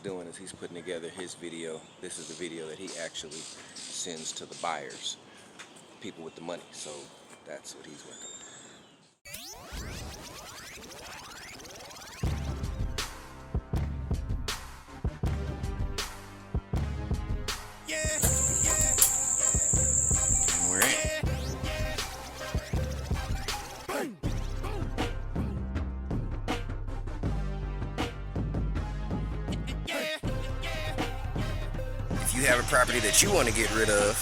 doing is he's putting together his video. This is the video that he actually sends to the buyers, people with the money. So that's what he's working on. And we're in. If you have a property that you want to get rid of,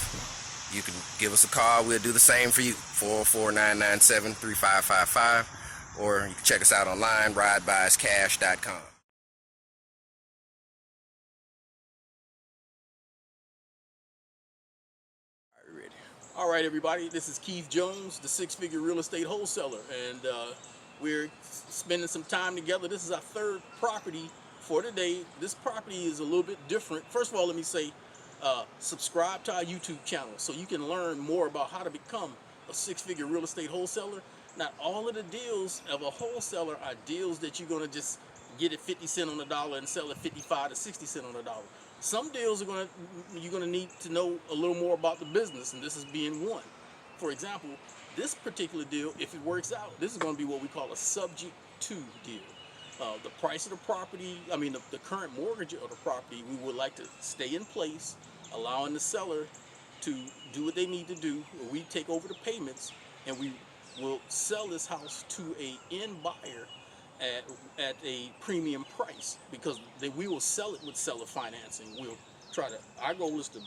you can give us a call. We'll do the same for you. 404-997-3555. Or you can check us out online, ridebuyscash.com. Are you ready? All right, everybody, this is Keith Jones, the six-figure real estate wholesaler, and we're spending some time together. This is our third property for today. This property is a little bit different. First of all, let me say, subscribe to our YouTube channel so you can learn more about how to become a six-figure real estate wholesaler. Not all of the deals of a wholesaler are deals that you're going to just get it 50 cents on the dollar and sell it 55 to 60 cents on the dollar. Some deals you're going to need to know a little more about the business, and this is being one. For example, this particular deal, if it works out, this is going to be what we call a subject to deal. The price of the property, the current mortgage of the property, we would like to stay in place, allowing the seller to do what they need to do. We take over the payments, and we will sell this house to a end buyer at a premium price, because we will sell it with seller financing. Our goal is to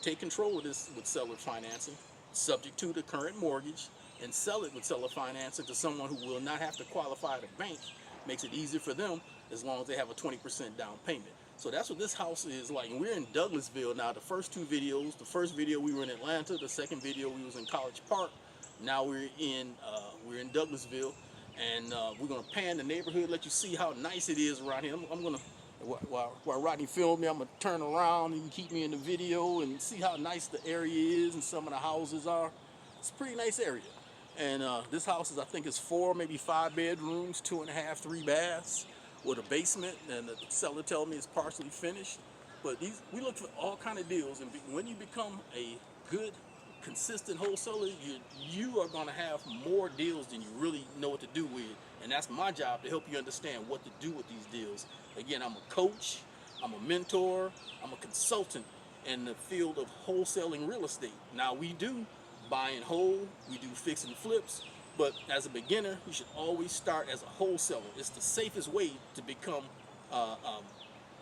take control of this with seller financing, subject to the current mortgage, and sell it with seller financing to someone who will not have to qualify at a bank. Makes it easier for them as long as they have a 20% down payment. So that's what this house is like. And we're in Douglasville now. The first two videos, the first video we were in Atlanta, the second video we was in College Park. Now we're in Douglasville, and we're gonna pan the neighborhood, let you see how nice it is around here. I'm gonna, while Rodney filmed me, I'm gonna turn around and keep me in the video and see how nice the area is and some of the houses are. It's a pretty nice area. And this house is, I think, is 4, maybe 5 bedrooms, 2.5, 3 baths, with a basement. And the seller told me it's partially finished. But we look for all kind of deals. And when you become a good, consistent wholesaler, you are going to have more deals than you really know what to do with. And that's my job, to help you understand what to do with these deals. Again, I'm a coach, I'm a mentor, I'm a consultant in the field of wholesaling real estate. Now, we do buy and hold, we do fix and flips, but as a beginner, you should always start as a wholesaler. It's the safest way to become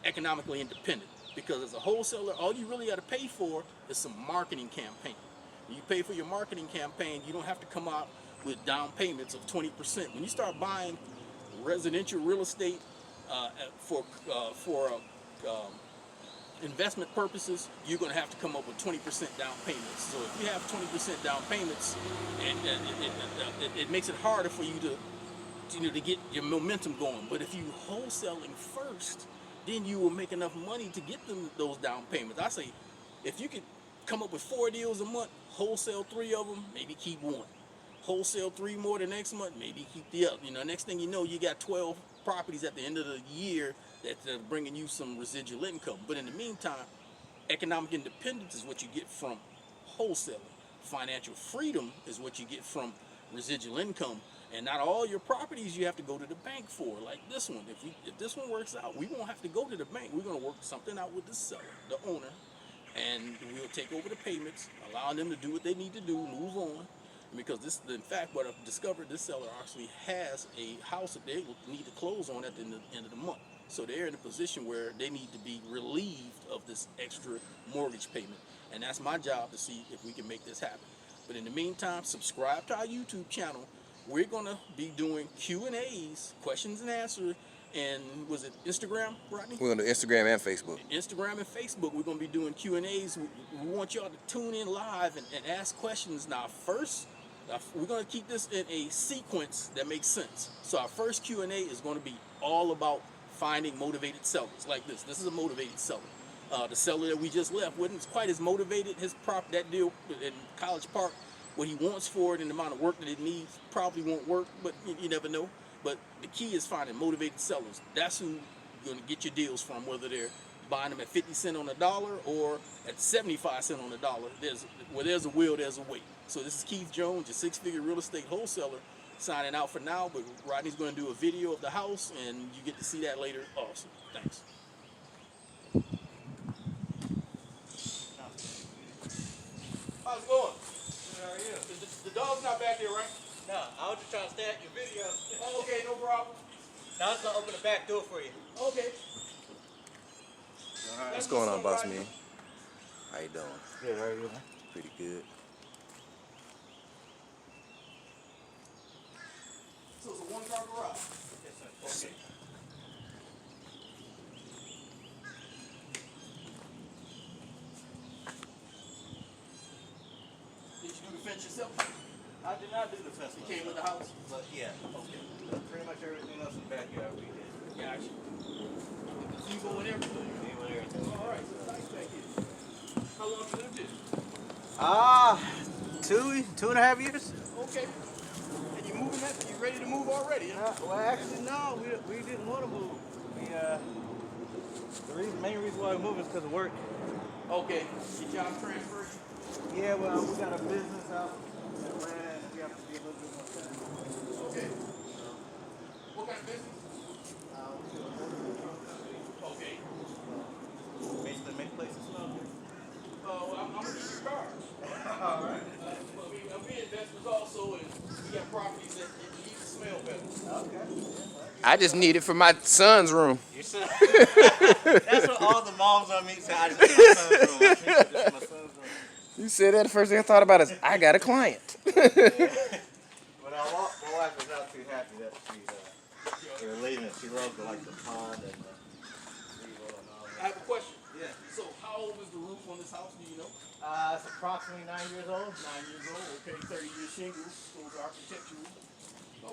economically independent, because as a wholesaler, all you really got to pay for is some marketing campaign. When you pay for your marketing campaign, you don't have to come out with down payments of 20%. When you start buying residential real estate for investment purposes, you're going to have to come up with 20% down payments. So if you have 20% down payments, it makes it harder for you to get your momentum going. But if you wholesaling first, then you will make enough money to get those down payments. I say, if you could come up with 4 deals a month, wholesale 3 of them, maybe keep 1. Wholesale 3 more the next month, maybe keep the other. Next thing you know, you got 12 properties at the end of the year that's bringing you some residual income. But in the meantime, economic independence is what you get from wholesaling. Financial freedom is what you get from residual income. And not all your properties you have to go to the bank for, like this one. If this one works out, we won't have to go to the bank. We're going to work something out with the seller, the owner, and we'll take over the payments, allowing them to do what they need to do, move on. Because in fact, what I've discovered, this seller actually has a house that they need to close on at the end of the month. So they're in a position where they need to be relieved of this extra mortgage payment. And that's my job, to see if we can make this happen. But in the meantime, subscribe to our YouTube channel. We're going to be doing Q&As, questions and answers. And was it Instagram, Rodney? We're going to do Instagram and Facebook. Instagram and Facebook, we're going to be doing Q&As. We want y'all to tune in live and ask questions. Now, first, we're going to keep this in a sequence that makes sense. So our first Q&A is going to be all about finding motivated sellers like this. This is a motivated seller. The seller that we just left wasn't quite as motivated. That deal in College Park, what he wants for it and the amount of work that it needs probably won't work, but you never know. But the key is finding motivated sellers. That's who going to get your deals from, whether they're buying them at 50 cents on the dollar or at 75 cents on the dollar. Where there's a will, there's a way. So this is Keith Jones, your six-figure real estate wholesaler, signing out for now. But Rodney's going to do a video of the house, and you get to see that later also. Thanks. How's it going? How are you? The dog's not back there, right? No, I was just trying to stay at your video. Oh, okay, no problem. Now I was gonna open the back door for you. Okay. What's going on, boss man? How you doing? Good, how are you? Pretty good. So it's a one-car garage. Yes, sir. Okay. Did you do the fence yourself? I did not do the fence. You came with the house? But yeah, Okay. pretty much everything else in the backyard we did. Gotcha. You go in everything. Me with everything. All right, so it's nice back here. How long have you lived here? 2.5 years. Okay. And you moving that? You ready to move already? Huh? Well, actually, no, we didn't want to move. The main reason why we moved is because of work. Okay. Your job transferred? Yeah, well, we got a business out in Atlanta, and we have to be a little bit more careful. Okay. What kind of business? Okay. Basically, make places smell good. Well, I'm gonna need your car. All right. But we investors also, and we got properties that need to smell better. Okay. I just need it for my son's room. You said that's what all the moms on me say. I just need my son's room. I think this is my son's room. You said that, the first thing I thought about is I got a client. But my wife is not too happy that we're leaving. She loves the pond and the river and all I that. have a question. Yeah. So how old is the roof on this house? Do you know? It's approximately 9 years old. 9 years old. Okay, 30-year shingles. Those are architectural.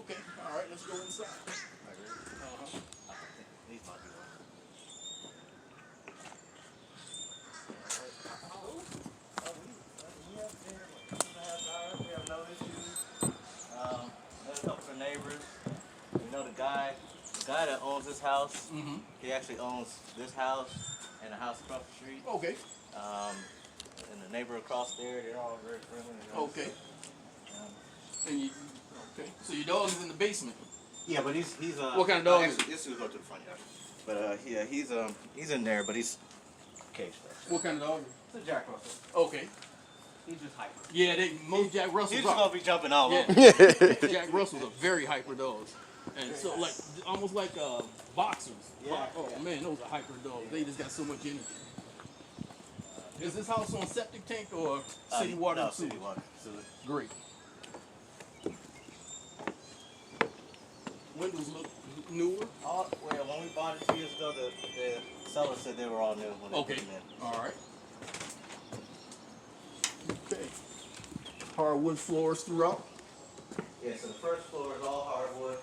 Okay. All right. Let's go inside. Uh-huh. These might be one. We have no issues. There's a couple of neighbors. We know the guy that owns this house. Mm-hmm. He actually owns this house and a house across the street. Okay. And the neighbor across there, they're all very friendly. Okay. And you. Okay. So your dog is in the basement. Yeah, but he's What kind of dog is actually, this will go to the front yard. But yeah, he's in there, but he's caged up. What kind of dog is It's a Jack Russell. it? Okay. He's just hyper. Yeah, most Jack He's Russells just are. gonna be jumping all over. Jack Russells are very hyper dogs. And so like almost like boxers. Yeah. Oh man, those are hyper dogs. They just got so much energy. Is this house on septic tank or city water No, and sewer? city water. Sewage. Great. Windows look newer. Well, when we bought it 2 years ago, the seller said they were all new when they Okay. put them in. All right. Okay. Hardwood floors throughout. Yeah, so the first floor is all hardwood.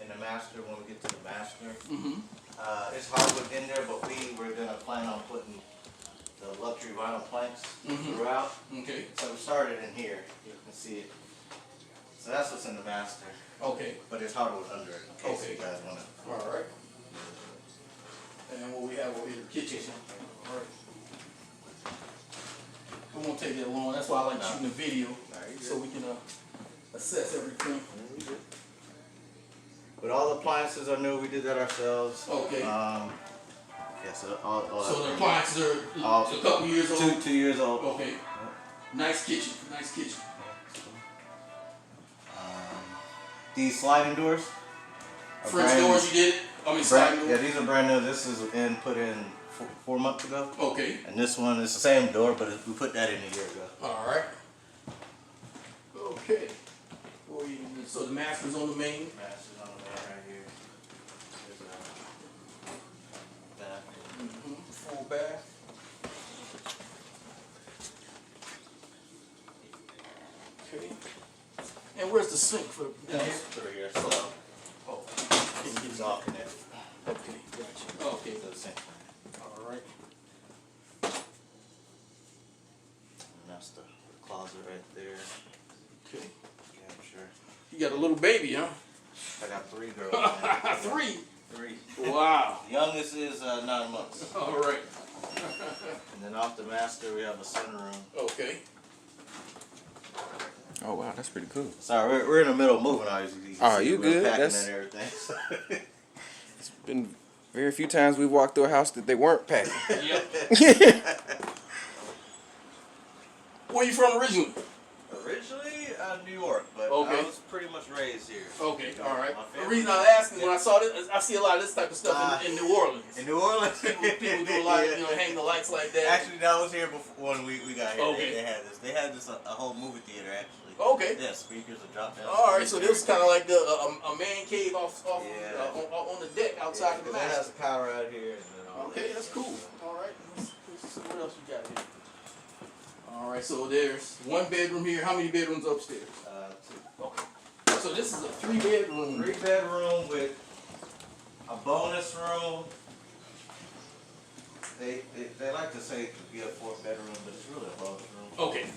In the master, when we get to the master, Mm-hmm. it's hardwood in there, but we were gonna plan on putting the luxury vinyl planks throughout. Okay. So we started in here. You can see it. So that's what's in the master, Okay. but there's hardwood under it in case Okay. you guys wanna. All right. And then what we have over here, the kitchen. All right. It won't take that long. That's why I like shooting a video, so we can assess everything. But all the appliances are new. We did that ourselves. Okay. Yeah, so all So the appliances are All- a couple years old. 2 years old. Okay. Nice kitchen. Nice kitchen. These sliding doors. are French brand- doors you did. I mean sliding Yeah, doors. these are brand new. This is put in 4 months ago. Okay. And this one is the same door, but we put that in a year ago. All right. Okay. So the master's on the main. Master's on the man right here. There's a bath. Full bath. Okay. And where's the sink for the That's through here. So Oh. it's all connected. Okay, gotcha. Okay. To the sink. All right. And that's the closet right there. Okay. Yeah, I'm sure. You got a little baby, huh? I got 3 girls. in there. 3. 3. Wow. The youngest is 9 months. All right. And then off the master, we have a sunroom. Okay. Oh wow, that's pretty cool. Sorry, we're in the middle of moving. Obviously. Oh, you We're good? packing That's- and everything. So. It's been very few times we've walked through a house that they weren't packing. Yep. Where you from originally? Originally, New York, but Okay. I was pretty much raised here. Okay, all right. My The family- reason I was asking, when I saw this, I see a lot of this type of stuff in New Orleans. In New Orleans, People do a lot, you know, hang the lights like that. Actually, that was here before when we got here. Okay. They had this. They had this a whole movie theater actually. Okay. Yeah, speakers are dropped down. All right, so this was kind of like a man cave off Yeah. on the deck outside the That master. has power out here. And then all Okay, that. that's cool. All right, let's see what else you got here. All right, so there's one bedroom here. How many bedrooms upstairs? 2. Okay. So this is a 3-bedroom. 3-bedroom with a bonus room. They like to say it could be a 4th-bedroom, but it's really a bonus room. Okay.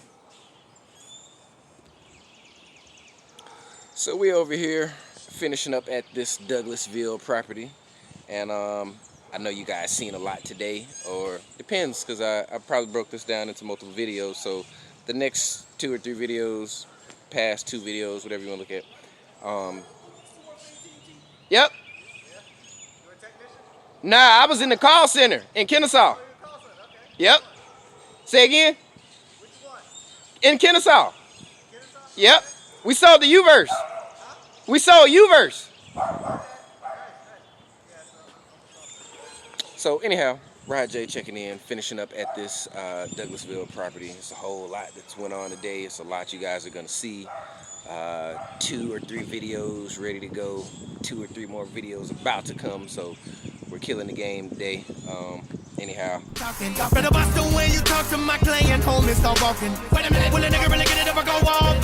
So we over here finishing up at this Douglasville property, and I know you guys seen a lot today, or depends, because I probably broke this down into multiple videos. So the next 2 or 3 videos, past 2 videos, whatever you want to look at. Yep. Nah, I was in the call center in Kennesaw. Yep. Say again. Which one? In Kennesaw. Kennesaw? Yep. We sold the U-verse. We sold U-verse. So anyhow, Rod J checking in, finishing up at this Douglasville property. It's a whole lot that's went on today. It's a lot you guys are gonna see. 2 or 3 videos ready to go. 2 or 3 more videos about to come. So we're killing the game today. Anyhow. Better watch the way you talk to my client, homie, start walking. Wait a minute, will a nigga really get it if I go all